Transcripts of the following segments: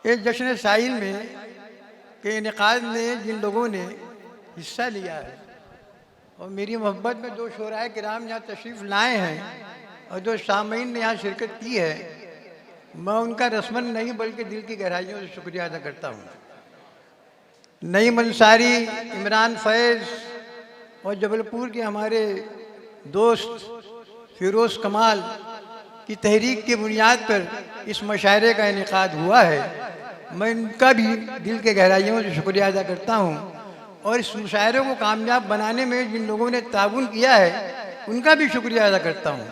इस जश्न साहिल में के इनेकाद में जिन लोगों ने हिस्सा लिया है और मेरी मोहब्बत में दो शोराए किराम यहाँ तशरीफ़ लाए हैं और जो सामीन ने यहाँ शिरकत की है, मैं उनका रस्मन नहीं बल्कि दिल की गहराइयों से शुक्रिया अदा करता हूँ। नईम अंसारी, इमरान फैज़ और जबलपुर के हमारे दोस्त फिरोज़ कमाल की तहरीक की बुनियाद पर इस मशायरे का इनेकाद हुआ है। मैं इनका भी दिल के गहराइयों से शुक्रिया अदा करता हूँ और इस मुशायरे को कामयाब बनाने में जिन लोगों ने ताउन किया है उनका भी शुक्रिया अदा करता हूँ।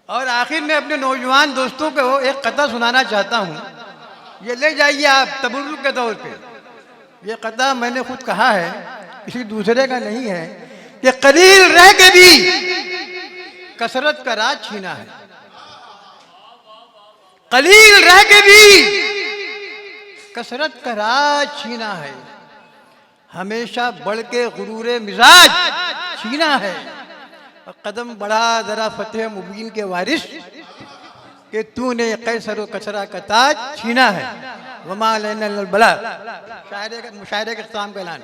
और आखिर में अपने नौजवान दोस्तों को एक कथा सुनाना चाहता हूँ। ये ले जाइए आप तबर्रुक के तौर पे। ये कथा मैंने खुद कहा है, किसी दूसरे का नहीं है कि कलील रह के भी कसरत का राज छीना है। कलील रह के भी कसरत का राज छीना है। हमेशा बढ़ के गुरूरे मिजाज छीना है। और कदम बढ़ा जरा फतेह मुबीन के वारिस कि तूने कैसर व कसरा का ताज छीना है। वमा अलैना इल्लल बलाग। मुशायरे का इख्तिताम का ऐलान।